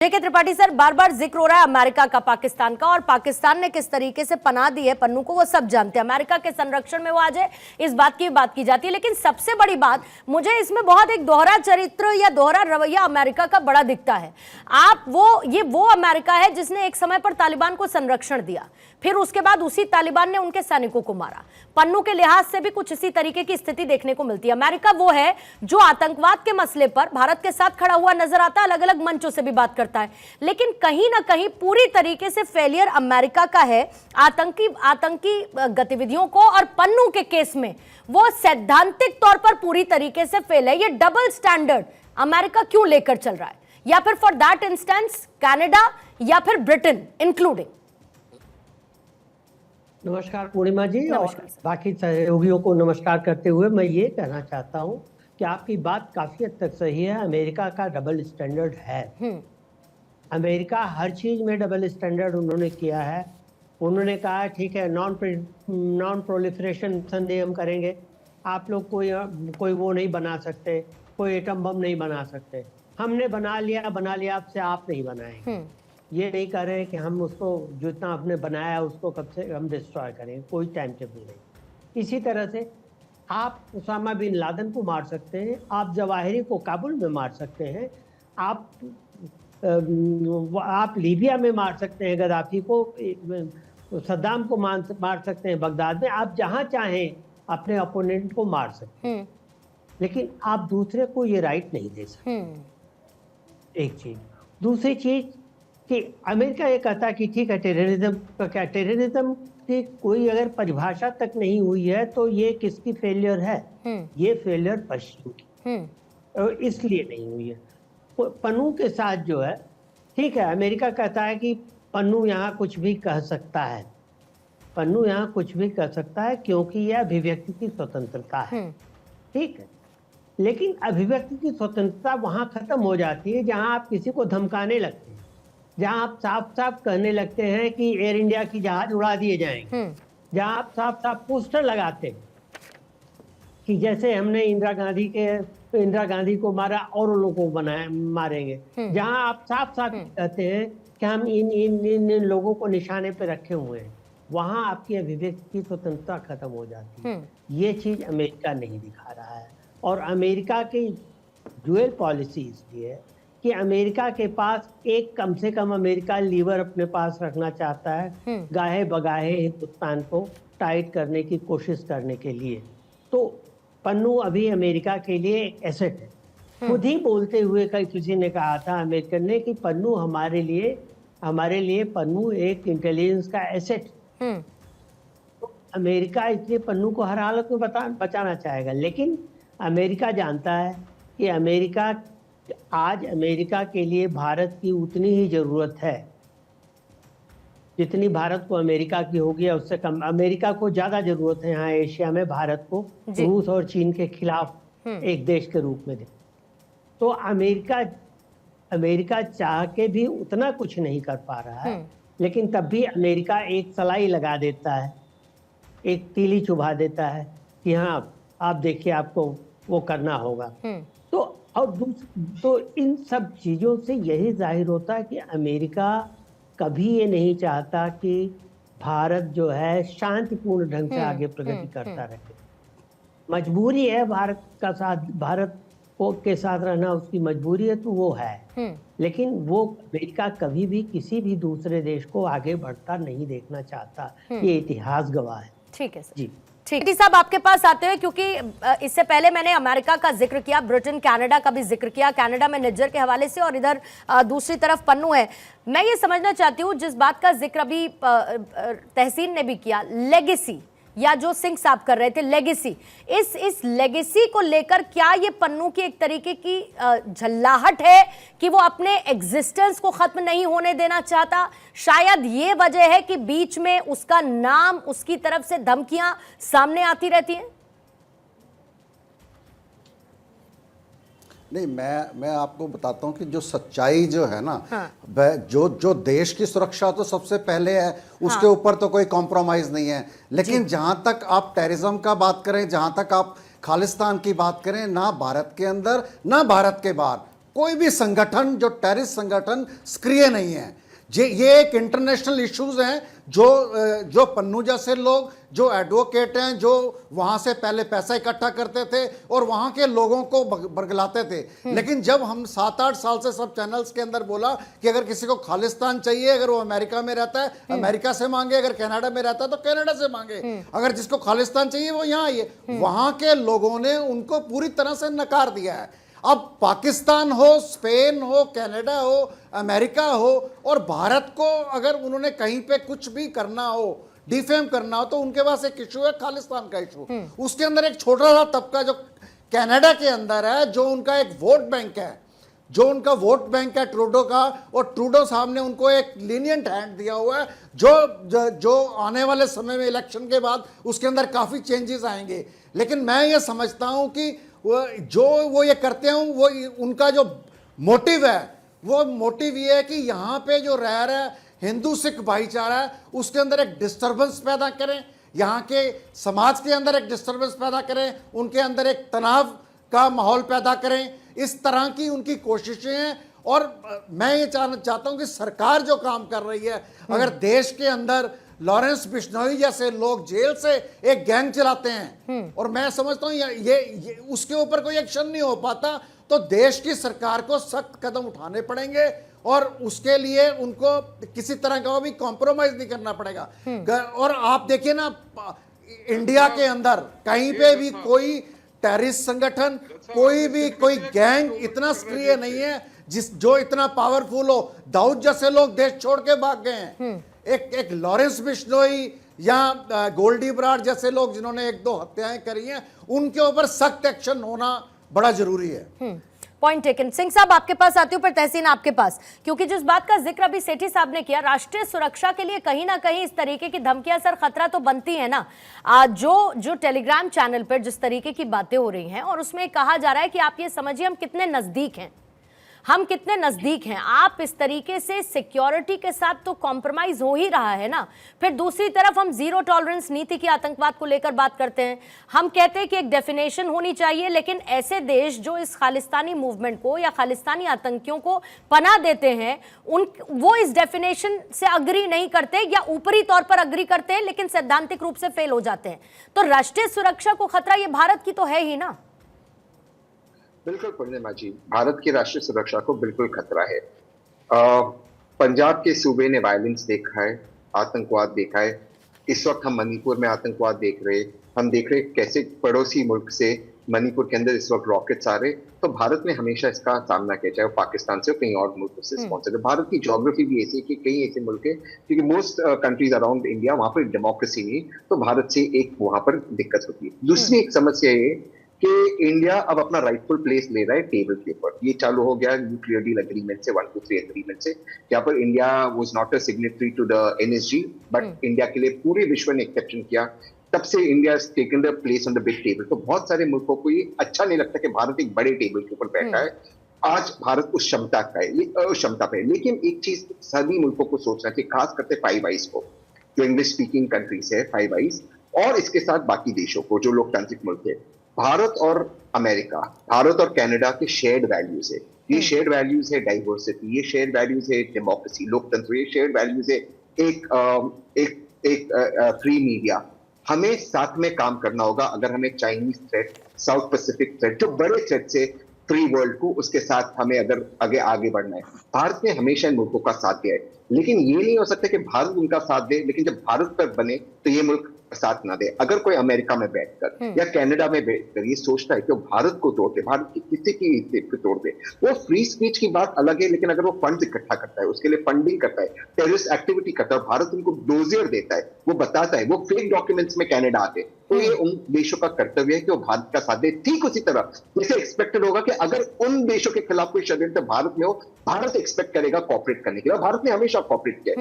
जेके Tripathi sir, बार बार जिक्र हो रहा है अमेरिका का, पाकिस्तान का, और पाकिस्तान ने किस तरीके से पनाह दी है पन्नू को वो सब जानते हैं। अमेरिका के संरक्षण में वो आ जाए, इस बात की बात की जाती है, लेकिन सबसे बड़ी बात मुझे इसमें बहुत एक दोहरा चरित्र या दोहरा रवैया अमेरिका का बड़ा दिखता है। ये वो अमेरिका है जिसने एक समय पर तालिबान को संरक्षण दिया, फिर उसके बाद उसी तालिबान ने उनके सैनिकों को मारा। पन्नू के लिहाज से भी कुछ इसी तरीके की स्थिति देखने को मिलती है। अमेरिका वो है जो आतंकवाद के मसले पर भारत के साथ खड़ा हुआ नजर आता है, अलग अलग मंचों से भी बात करता है, लेकिन कहीं ना कहीं पूरी तरीके से फेलियर अमेरिका का है आतंकी गतिविधियों को, और पन्नू के केस में वो सैद्धांतिक तौर पर पूरी तरीके से फेल है। ये डबल स्टैंडर्ड अमेरिका क्यों लेकर चल रहा है, या फिर फॉर दैट इंस्टेंस कनाडा या फिर ब्रिटेन इंक्लूडिंग? नमस्कार पूर्णिमा जी, और बाकी सहयोगियों को नमस्कार करते हुए मैं ये कहना चाहता हूँ कि आपकी बात काफी हद तक सही है। अमेरिका का डबल स्टैंडर्ड है। अमेरिका हर चीज में डबल स्टैंडर्ड उन्होंने किया है। उन्होंने कहा ठीक है, नॉन प्रोलिफरेशन संधि हम करेंगे, आप लोग कोई वो नहीं बना सकते, कोई एटम बम नहीं बना सकते। हमने बना लिया, आपसे आप नहीं बनाएंगे। ये नहीं कर रहे कि हम उसको जितना आपने बनाया उसको कब से हम डिस्ट्रॉय करें, कोई टाइम टेबल नहीं। इसी तरह से आप उसामा बिन लादेन को मार सकते हैं, आप जवाहिरी को काबुल में मार सकते हैं, आप लीबिया में मार सकते हैं गद्दाफी को, सद्दाम को मार सकते हैं बगदाद में, आप जहां चाहें अपने अपोनेंट को मार सकते हैं, लेकिन आप दूसरे को ये राइट नहीं दे सकते। एक चीज। दूसरी चीज कि अमेरिका ये कहता है कि ठीक है, टेररिज्म का क्या, टेररिज्म की कोई अगर परिभाषा तक नहीं हुई है तो ये किसकी फेलियर है? ये फेलियर पश्चिम की, इसलिए नहीं हुई है। पन्नू के साथ जो है, ठीक है, अमेरिका कहता है कि पन्नू यहाँ कुछ भी कह सकता है, पन्नू यहाँ कुछ भी कह सकता है क्योंकि यह अभिव्यक्ति की स्वतंत्रता है, ठीक है। लेकिन अभिव्यक्ति की स्वतंत्रता वहां खत्म हो जाती है जहां आप किसी को धमकाने लगते हैं, जहां आप साफ साफ कहने लगते हैं कि एयर इंडिया की जहाज उड़ा दिए जाएंगे, जहां आप साफ साफ पोस्टर लगाते हैं कि जैसे हमने इंदिरा गांधी को मारा और उन लोगों को मारेंगे, जहां आप साफ साफ कहते हैं कि हम इन लोगों को निशाने पे रखे हुए हैं, वहां आपकी अभिव्यक्ति की स्वतंत्रता खत्म हो जाती है। ये चीज अमेरिका नहीं दिखा रहा है, और अमेरिका की ड्यूअल पॉलिसी इसलिए है कि अमेरिका के पास कम से कम अमेरिका लीवर अपने पास रखना चाहता है गाहे बगाहे हिंदुस्तान को टाइट करने की कोशिश करने के लिए। तो पन्नू अभी अमेरिका के लिए एसेट है। खुद ही बोलते हुए किसी ने कहा था अमेरिकन ने कि पन्नू हमारे लिए पन्नू एक इंटेलिजेंस का एसेट। तो अमेरिका इसलिए पन्नू को हर हालत में बचाना चाहेगा, लेकिन अमेरिका जानता है कि आज अमेरिका के लिए भारत की उतनी ही जरूरत है जितनी भारत को अमेरिका की होगी, या उससे कम। अमेरिका को ज्यादा जरूरत है यहाँ एशिया में भारत को रूस और चीन के खिलाफ एक देश के रूप में दे। तो अमेरिका चाह के भी उतना कुछ नहीं कर पा रहा है, लेकिन तब भी अमेरिका एक सलाई लगा देता है, एक तीली चुभा देता है कि हाँ आप देखिए आपको वो करना होगा। तो इन सब चीजों से यही जाहिर होता है कि अमेरिका कभी ये नहीं चाहता कि भारत जो है शांतिपूर्ण ढंग से आगे प्रगति करता रहे। मजबूरी है भारत के साथ रहना, उसकी मजबूरी है, तो वो है, लेकिन वो अमेरिका कभी भी किसी भी दूसरे देश को आगे बढ़ता नहीं देखना चाहता। ये इतिहास गवाह है। ठीक है सर जी। ठीक है साहब, आपके पास आते हुए, क्योंकि इससे पहले मैंने अमेरिका का जिक्र किया, ब्रिटेन कनाडा का भी जिक्र किया, कनाडा में निज्जर के हवाले से, और इधर दूसरी तरफ पन्नू है। मैं ये समझना चाहती हूँ, जिस बात का जिक्र अभी तहसीन ने भी किया, लेगेसी, या जो सिंह साहब कर रहे थे लेगेसी, इस लेगेसी को लेकर क्या ये पन्नू की एक तरीके की झल्लाहट है कि वो अपने एग्जिस्टेंस को खत्म नहीं होने देना चाहता? शायद ये वजह है कि बीच में उसका नाम, उसकी तरफ से धमकियां सामने आती रहती हैं। नहीं, मैं आपको बताता हूं कि जो सच्चाई जो है ना, जो देश की सुरक्षा तो सबसे पहले है, उसके ऊपर तो कोई कॉम्प्रोमाइज नहीं है। लेकिन जहां तक आप टेररिज्म का बात करें, जहां तक आप खालिस्तान की बात करें, ना भारत के अंदर ना भारत के बाहर कोई भी संगठन जो टेररिस्ट संगठन सक्रिय नहीं है। ये एक इंटरनेशनल इश्यूज हैं जो पन्नू जैसे लोग, जो एडवोकेट हैं, जो वहां से पहले पैसा इकट्ठा करते थे और वहां के लोगों को बरगलाते थे। लेकिन जब हम 7-8 साल से सब चैनल्स के अंदर बोला कि अगर किसी को खालिस्तान चाहिए, अगर वो अमेरिका में रहता है अमेरिका से मांगे, अगर कनाडा में रहता है तो कनाडा से मांगे, अगर जिसको खालिस्तान चाहिए वो यहाँ आइए, वहां के लोगों ने उनको पूरी तरह से नकार दिया है। अब पाकिस्तान हो, स्पेन हो, कनाडा हो, अमेरिका हो, और भारत को अगर उन्होंने कहीं पे कुछ भी करना हो, डिफेम करना हो, तो उनके पास एक इशू है खालिस्तान का इशू। उसके अंदर एक छोटा सा तबका जो कनाडा के अंदर है, जो उनका एक वोट बैंक है, ट्रूडो का, और ट्रूडो साहब ने उनको एक लीनियंट हैंड दिया हुआ है जो आने वाले समय में इलेक्शन के बाद उसके अंदर काफी चेंजेस आएंगे। लेकिन मैं ये समझता हूं कि वो ये करते हैं, वो उनका जो मोटिव है, वो मोटिव ये है कि यहाँ पे जो रह रहा है हिंदू सिख भाईचारा है, उसके अंदर एक डिस्टर्बेंस पैदा करें, यहाँ के समाज के अंदर एक डिस्टर्बेंस पैदा करें, उनके अंदर एक तनाव का माहौल पैदा करें। इस तरह की उनकी कोशिशें हैं। और मैं ये चाहता हूं कि सरकार जो काम कर रही है, अगर देश के अंदर लॉरेंस बिश्नोई जैसे लोग जेल से एक गैंग चलाते हैं, और मैं समझता हूं ये उसके ऊपर कोई एक्शन नहीं हो पाता, तो देश की सरकार को सख्त कदम उठाने पड़ेंगे और उसके लिए उनको किसी तरह का भी कॉम्प्रोमाइज नहीं करना पड़ेगा। और आप देखिए ना, इंडिया के अंदर कहीं पे भी कोई टेररिस्ट संगठन, कोई गैंग इतना सक्रिय नहीं है जो इतना पावरफुल हो। दाऊद जैसे लोग देश छोड़ के भाग गए हैं। एक लॉरेंस बिश्नोई या गोल्डी बराड़ जैसे लोग जिन्होंने 1-2 हत्याएं करी हैं, उनके ऊपर सख्त एक्शन होना बड़ा जरूरी है। Point taken. सिंह साहब आपके पास आती हूँ, पर तहसीन आपके पास, क्योंकि जिस बात का जिक्र अभी सेठी साहब ने किया, राष्ट्रीय सुरक्षा के लिए कहीं ना कहीं इस तरीके की धमकियां सर खतरा तो बनती है ना। जो टेलीग्राम चैनल पर जिस तरीके की बातें हो रही हैं, और उसमें कहा जा रहा है कि आप ये समझिए हम कितने नजदीक हैं, आप इस तरीके से सिक्योरिटी के साथ तो कॉम्प्रोमाइज हो ही रहा है ना। फिर दूसरी तरफ हम जीरो टॉलरेंस नीति की आतंकवाद को लेकर बात करते हैं, हम कहते हैं कि एक डेफिनेशन होनी चाहिए, लेकिन ऐसे देश जो इस खालिस्तानी मूवमेंट को या खालिस्तानी आतंकियों को पनाह देते हैं, वो इस डेफिनेशन से अग्री नहीं करते, या ऊपरी तौर पर अग्री करते हैं लेकिन सैद्धांतिक रूप से फेल हो जाते हैं। तो राष्ट्रीय सुरक्षा को खतरा ये भारत की तो है ही ना। बिल्कुल पूर्णिमा जी, भारत की राष्ट्रीय सुरक्षा को बिल्कुल खतरा है। पंजाब के सूबे ने वायलेंस देखा है, आतंकवाद देखा है। इस वक्त हम मणिपुर में आतंकवाद देख रहे, हम देख रहे कैसे पड़ोसी मुल्क से मणिपुर के अंदर इस वक्त रॉकेट्स आ रहे। तो भारत ने हमेशा इसका सामना किया, चाहे वो पाकिस्तान से हो, कहीं और मुल्कों से स्पॉन्सर है। भारत की ज्योग्राफी भी ऐसी है कि कई ऐसे मुल्क है, क्योंकि मोस्ट कंट्रीज अराउंड इंडिया, वहां पर डेमोक्रेसी नहीं, तो भारत से एक वहां पर दिक्कत होती है। दूसरी एक समस्या ये कि इंडिया अब अपना राइटफुल प्लेस ले रहा है टेबल के ऊपर। ये चालू हो गया न्यूक्लियर डील एग्रीमेंट से, 123 एग्रीमेंट से, जहाँ पर India was not a signatory to the NSG, but India के लिए पूरे विश्व ने एक्सेप्शन किया। तब से India has taken the place on the big table. तो बहुत सारे मुल्कों को ये अच्छा नहीं लगता कि भारत एक बड़े टेबल के ऊपर बैठा है। आज भारत उस क्षमता का है, उस क्षमता पे है। लेकिन एक चीज सभी मुल्कों को सोचना चाहिए, खास करते फाइव आइज को, जो इंग्लिश स्पीकिंग कंट्रीज है, फाइव आइज, और इसके साथ बाकी देशों को जो लोकतांत्रिक मुल्क है। भारत और अमेरिका, भारत और कनाडा के शेयर्ड वैल्यूज है। ये शेयर्ड वैल्यूज है डाइवर्सिटी, ये शेयर्ड वैल्यूज है डेमोक्रेसी, लोकतंत्र, ये शेयर्ड वैल्यूज है एक फ्री मीडिया। हमें साथ में काम करना होगा अगर हमें Chinese threat, south Pacific threat, जो बड़े थ्रेट से फ्री वर्ल्ड को, उसके साथ हमें अगर आगे बढ़ना है। भारत ने हमेशा इन मुल्कों का साथ दिया है, लेकिन ये नहीं हो सकता कि भारत उनका साथ दे, लेकिन जब भारत पर बने तो ये मुल्क साथ ना दे। अगर कोई अमेरिका में बैठकर या कनाडा में बैठकर ये सोचता है कि वो भारत को तोड़ दे, भारत की किसी की हिस्से को तोड़ दे, वो फ्री स्पीच की बात अलग है, लेकिन अगर वो फंड इकट्ठा करता है, उसके लिए फंडिंग करता है, टेररिस्ट एक्टिविटी करता है, भारत उनको डोजियर देता है, वो बताता है, वो फेक डॉक्यूमेंट्स में कनाडा आते, तो ये उन देशों का कर्तव्य है कि वो भारत का साथ दे। ठीक उसी तरह जैसे एक्सपेक्टेड होगा कि अगर उन देशों के खिलाफ कोई षड्यंत्र भारत में हो, भारत एक्सपेक्ट करेगा कॉपरेट करने के लिए, और भारत ने हमेशा कॉपरेट किया।